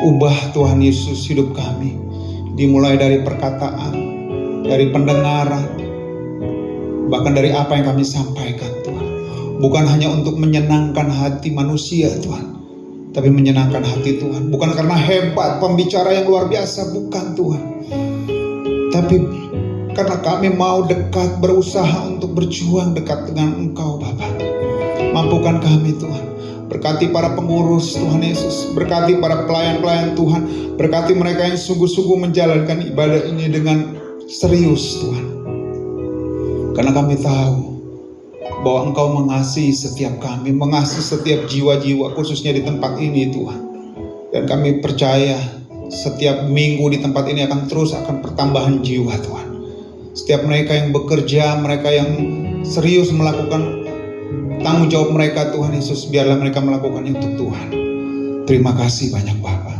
Ubah Tuhan Yesus hidup kami. Dimulai dari perkataan, dari pendengaran, bahkan dari apa yang kami sampaikan Tuhan. Bukan hanya untuk menyenangkan hati manusia Tuhan, tapi menyenangkan hati Tuhan. Bukan karena hebat, pembicara yang luar biasa, bukan Tuhan. Tapi karena kami mau dekat, berusaha untuk berjuang dekat dengan Engkau Bapa. Mampukan kami Tuhan. Berkati para pengurus Tuhan Yesus. Berkati para pelayan-pelayan Tuhan. Berkati mereka yang sungguh-sungguh menjalankan ibadah ini dengan serius Tuhan. Karena kami tahu bahwa Engkau mengasihi setiap kami, mengasihi setiap jiwa-jiwa khususnya di tempat ini Tuhan. Dan kami percaya setiap minggu di tempat ini akan pertambahan jiwa Tuhan. Setiap mereka yang bekerja, mereka yang serius melakukan tanggung jawab mereka Tuhan Yesus, biarlah mereka melakukannya untuk Tuhan. Terima kasih banyak Bapa.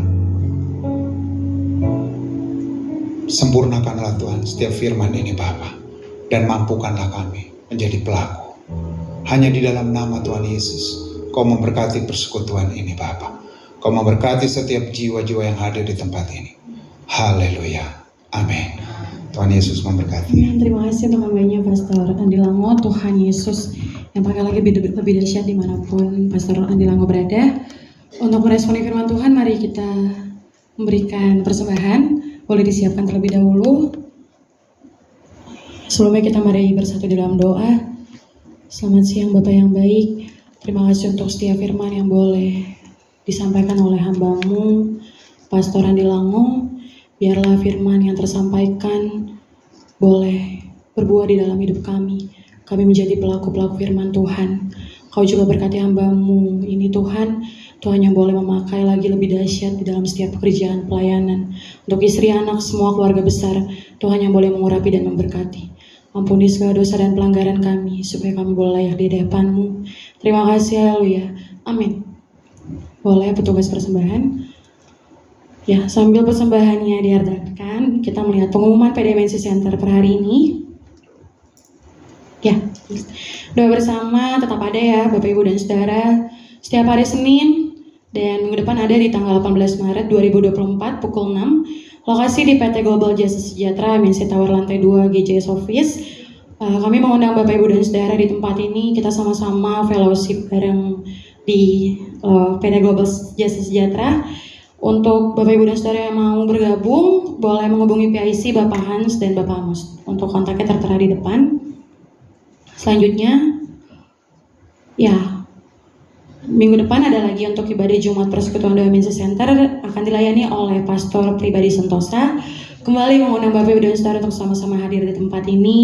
Sempurnakanlah Tuhan setiap firman ini Bapa, dan mampukanlah kami menjadi pelaku. Hanya di dalam nama Tuhan Yesus, Kau memberkati persekutuan ini Bapa. Kau memberkati setiap jiwa-jiwa yang hadir di tempat ini. Haleluya. Amin. Tuhan Yesus memberkati. Amin. Terima kasih untuk hambanya Pastor Andi Lango. Tuhan Yesus yang pakai lagi lebih dahsyat dimanapun Pastor Andi Lango berada. Untuk meresponi firman Tuhan, mari kita memberikan persembahan. Boleh disiapkan terlebih dahulu. Sebelumnya kita mari bersatu dalam doa. Selamat siang Bapak yang baik. Terima kasih untuk setiap firman yang boleh disampaikan oleh hambamu Pastor Andi Lango. Biarlah firman yang tersampaikan boleh berbuah di dalam hidup kami. Kami menjadi pelaku-pelaku firman Tuhan. Kau juga berkati hamba-Mu ini Tuhan. Tuhan yang boleh memakai lagi lebih dahsyat di dalam setiap pekerjaan pelayanan. Untuk istri, anak, semua keluarga besar, Tuhan yang boleh mengurapi dan memberkati. Ampuni segala dosa dan pelanggaran kami, supaya kami boleh layak di hadapan-Mu. Terima kasih, haleluya. Amin. Boleh petugas persembahan. Ya, sambil persembahannya diharapkan, kita melihat pengumuman PDMNC Center per hari ini. Ya, doa bersama tetap ada ya Bapak Ibu dan Saudara. Setiap hari Senin dan minggu depan ada di tanggal 18 Maret 2024 pukul 6. Lokasi di PT Global Jasa Sejahtera, MNC Tower lantai 2 GJS Office. Kami mengundang Bapak Ibu dan Saudara di tempat ini. Kita sama-sama fellowship bareng di PT Global Jasa Sejahtera. Untuk Bapak Ibu dan Saudara yang mau bergabung, boleh menghubungi PIC Bapak Hans dan Bapak Amos. Untuk kontaknya tertera di depan. Selanjutnya, ya, minggu depan ada lagi untuk ibadah Jumat Persekutuan Doa MNC Center akan dilayani oleh Pastor Pribadi Sentosa. Kembali mengundang Bapak Ibu dan Saudara untuk sama-sama hadir di tempat ini,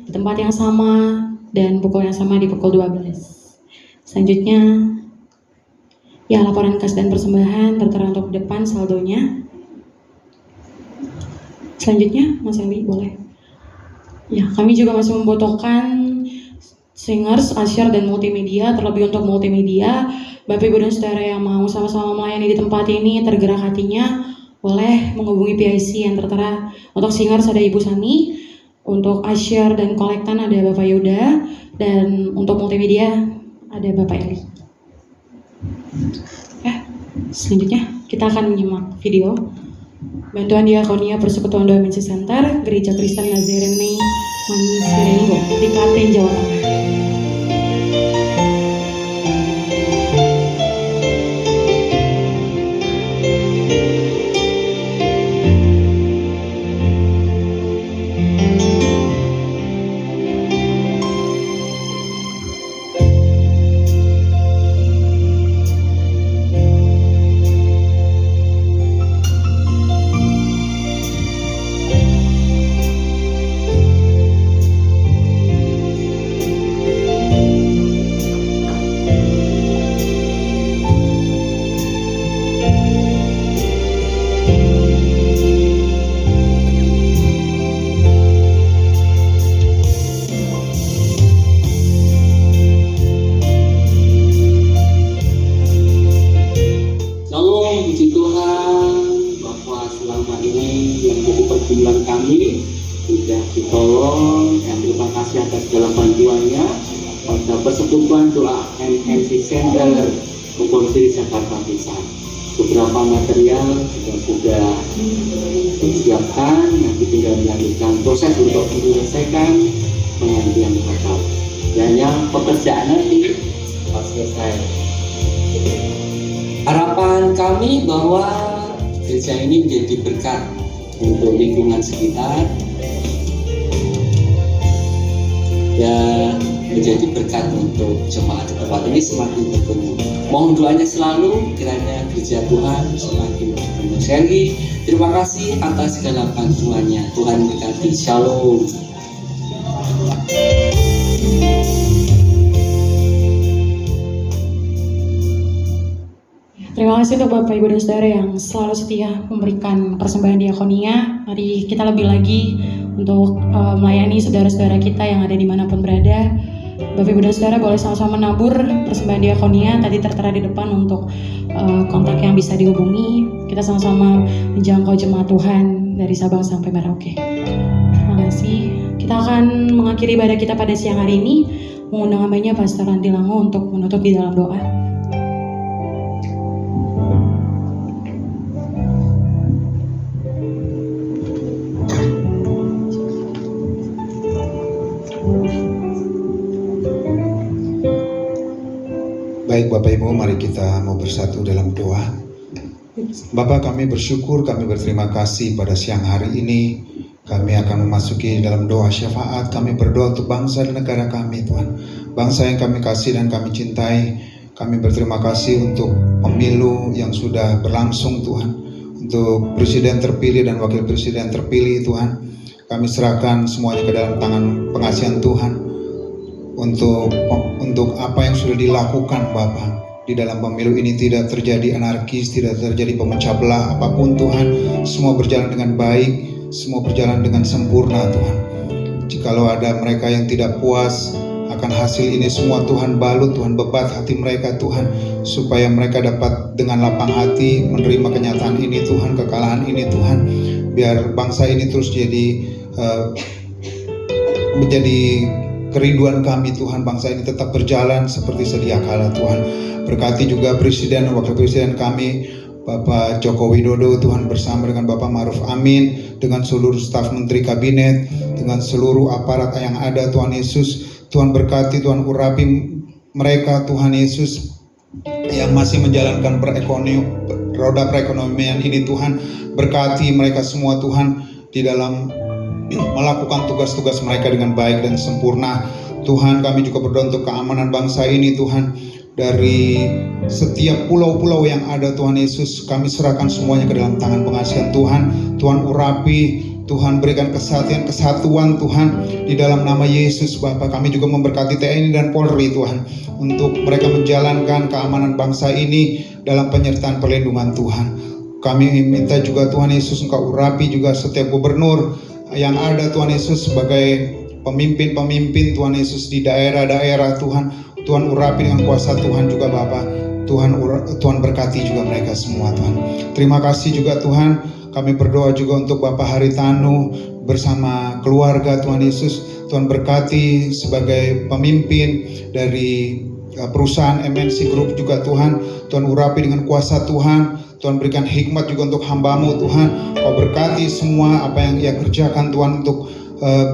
di tempat yang sama dan pukul yang sama di pukul 12. Selanjutnya, ya, laporan kas dan persembahan tertera untuk depan saldonya. Selanjutnya, Mas Eli boleh. Ya, kami juga masih membutuhkan singers, usher, dan multimedia. Terlebih untuk multimedia, Bapak Ibu dan Saudara yang mau sama-sama melayani di tempat ini, tergerak hatinya, boleh menghubungi PIC yang tertera. Untuk singers ada Ibu Sani, untuk usher dan kolektan ada Bapak Yuda, dan untuk multimedia ada Bapak Eli. Selanjutnya kita akan menyimak video bantuan diakonia Persekutuan Doa MNC Center Gereja Kristen Nazarene Manisirengo di Klaten, Jawa Tengah. Persekutuan Doa MNC Center Purwodadi Jakarta Pusat. Beberapa material juga sudah disiapkan, nanti tinggal melanjutkan proses untuk menyelesaikan pengantian akad. Hanya pekerjaan nanti pas selesai. Harapan kami bahwa gereja ini menjadi berkat untuk lingkungan sekitar dan menjadi berkat untuk jemaat di tempat ini semakin bertumbuh. Mohon doanya selalu kiranya gereja Tuhan semakin bertumbuh. Sekali terima kasih atas segala bantuannya. Tuhan berkati. Shalom. Terima kasih untuk Bapak Ibu dan Saudara yang selalu setia memberikan persembahan diakonia. Mari kita lebih lagi untuk melayani saudara-saudara kita yang ada dimanapun berada. Bapak Ibu dan Saudara boleh sama-sama menabur persembahan diakonia tadi tertera di depan untuk kontak yang bisa dihubungi. Kita sama-sama menjangkau jemaat Tuhan dari Sabang sampai Merauke. Terima kasih. Kita akan mengakhiri ibadah kita pada siang hari ini, mengundang hambanya Pastor Randy Lango untuk menutup di dalam doa. Baik Bapak Ibu, mari kita mau bersatu dalam doa. Bapak, kami bersyukur, kami berterima kasih pada siang hari ini. Kami akan memasuki dalam doa syafaat. Kami berdoa untuk bangsa dan negara kami, Tuhan. Bangsa yang kami kasih dan kami cintai. Kami berterima kasih untuk pemilu yang sudah berlangsung, Tuhan. Untuk presiden terpilih dan wakil presiden terpilih, Tuhan. Kami serahkan semuanya ke dalam tangan pengasihan Tuhan. untuk apa yang sudah dilakukan Bapa. Di dalam pemilu ini tidak terjadi anarkis, tidak terjadi pemecah belah apapun Tuhan. Semua berjalan dengan baik, semua berjalan dengan sempurna Tuhan. Jikalau ada mereka yang tidak puas akan hasil ini semua, Tuhan balut, Tuhan bebat hati mereka Tuhan, supaya mereka dapat dengan lapang hati menerima kenyataan ini Tuhan, kekalahan ini Tuhan. Biar bangsa ini terus menjadi kerinduan kami Tuhan, bangsa ini tetap berjalan seperti sedia kala Tuhan. Berkati juga Presiden dan Wakil Presiden kami Bapak Joko Widodo Tuhan, bersama dengan Bapak Ma'ruf Amin, dengan seluruh staf Menteri Kabinet, dengan seluruh aparat yang ada Tuhan Yesus. Tuhan berkati, Tuhan urapi mereka Tuhan Yesus yang masih menjalankan roda perekonomian ini Tuhan. Berkati mereka semua Tuhan di dalam melakukan tugas-tugas mereka dengan baik dan sempurna. Tuhan, kami juga berdoa untuk keamanan bangsa ini Tuhan. Dari setiap pulau-pulau yang ada Tuhan Yesus, kami serahkan semuanya ke dalam tangan pengasihan Tuhan. Tuhan urapi, Tuhan berikan kesatuan Tuhan di dalam nama Yesus Bapa. Kami juga memberkati TNI dan Polri Tuhan, untuk mereka menjalankan keamanan bangsa ini dalam penyertaan perlindungan Tuhan. Kami minta juga Tuhan Yesus, Engkau urapi juga setiap gubernur yang ada Tuhan Yesus, sebagai pemimpin-pemimpin Tuhan Yesus di daerah-daerah Tuhan. Tuhan urapi dengan kuasa Tuhan juga Bapa. Tuhan berkati juga mereka semua Tuhan. Terima kasih juga Tuhan. Kami berdoa juga untuk Bapak Haritanu bersama keluarga Tuhan Yesus. Tuhan berkati sebagai pemimpin dari perusahaan MNC Group juga Tuhan. Tuhan urapi dengan kuasa Tuhan. Tuhan berikan hikmat juga untuk hamba-Mu Tuhan. Kau berkati semua apa yang ia kerjakan Tuhan untuk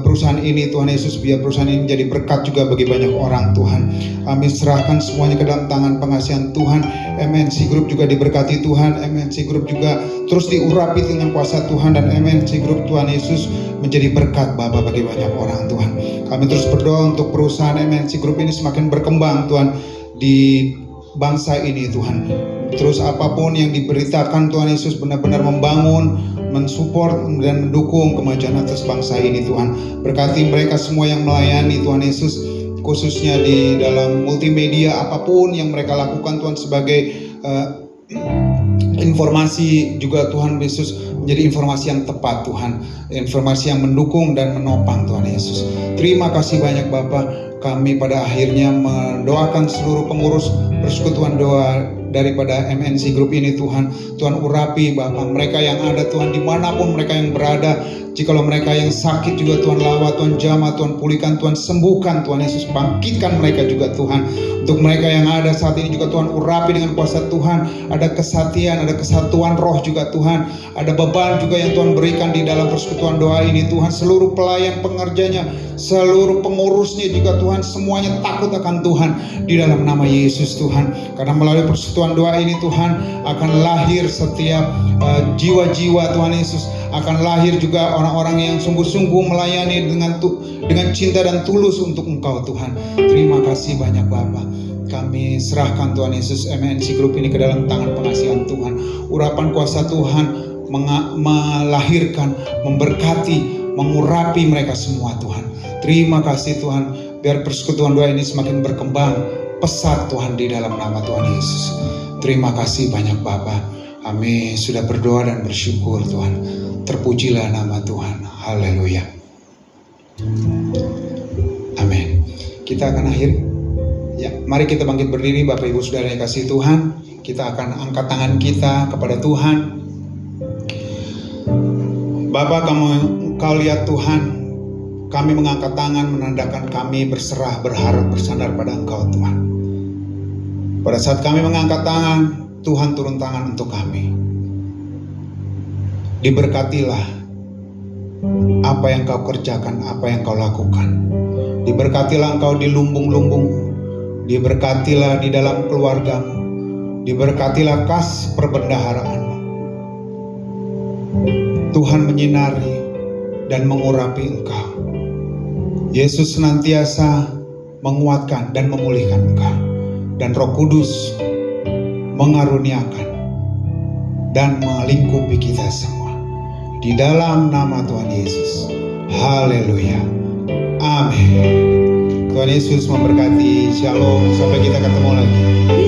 perusahaan ini Tuhan Yesus, biar perusahaan ini menjadi berkat juga bagi banyak orang Tuhan. Kami serahkan semuanya ke dalam tangan pengasihan Tuhan. MNC Group juga diberkati Tuhan. MNC Group juga terus diurapi dengan kuasa Tuhan, dan MNC Group Tuhan Yesus menjadi berkat Bapa bagi banyak orang Tuhan. Kami terus berdoa untuk perusahaan MNC Group ini semakin berkembang Tuhan di bangsa ini Tuhan. Terus apapun yang diberitakan Tuhan Yesus benar-benar membangun, mensupport dan mendukung kemajuan atas bangsa ini Tuhan. Berkati mereka semua yang melayani Tuhan Yesus, khususnya di dalam multimedia, apapun yang mereka lakukan Tuhan, sebagai informasi juga Tuhan Yesus, menjadi informasi yang tepat Tuhan, informasi yang mendukung dan menopang Tuhan Yesus. Terima kasih banyak Bapa. Kami pada akhirnya mendoakan seluruh pengurus persekutuan doa daripada MNC Group ini Tuhan. Tuhan urapi Bapa mereka yang ada Tuhan, dimanapun mereka yang berada. Jikalau mereka yang sakit juga Tuhan lawa, Tuhan jamah, Tuhan pulihkan, Tuhan sembuhkan Tuhan Yesus, bangkitkan mereka juga Tuhan. Untuk mereka yang ada saat ini juga Tuhan urapi dengan kuasa Tuhan. Ada kesatian, ada kesatuan roh juga Tuhan. Ada beban juga yang Tuhan berikan di dalam persekutuan doa ini Tuhan. Seluruh pelayan pengerjanya, seluruh pengurusnya juga Tuhan, semuanya takut akan Tuhan di dalam nama Yesus Tuhan. Karena melalui persekutuan doa ini Tuhan akan lahir setiap jiwa-jiwa Tuhan Yesus, akan lahir juga orang-orang yang sungguh-sungguh melayani dengan cinta dan tulus untuk Engkau Tuhan. Terima kasih banyak Bapa. Kami serahkan Tuhan Yesus MNC Group ini ke dalam tangan pengasihan Tuhan. Urapan kuasa Tuhan melahirkan, memberkati, mengurapi mereka semua Tuhan. Terima kasih Tuhan. Biar persekutuan doa ini semakin berkembang pesat Tuhan di dalam nama Tuhan Yesus. Terima kasih banyak Bapa. Kami sudah berdoa dan bersyukur Tuhan. Terpujilah nama Tuhan. Haleluya. Amin. Kita akan akhiri. Ya, mari kita bangkit berdiri Bapak Ibu Saudara yang kasih Tuhan. Kita akan angkat tangan kita kepada Tuhan. Bapa, Kau lihat Tuhan, kami mengangkat tangan menandakan kami berserah, berharap, bersandar pada Engkau Tuhan. Pada saat kami mengangkat tangan, Tuhan turun tangan untuk kami. Diberkatilah apa yang Kau kerjakan, apa yang Kau lakukan. Diberkatilah Engkau di lumbung-lumbung. Diberkatilah di dalam keluargamu. Diberkatilah kas perbendaharaanmu. Tuhan menyinari dan mengurapi Engkau. Yesus senantiasa menguatkan dan memulihkan Engkau. Dan Roh Kudus mengaruniakan dan melingkupi kita semua. Di dalam nama Tuhan Yesus. Haleluya. Amin. Tuhan Yesus memberkati. Shalom. Sampai kita ketemu lagi.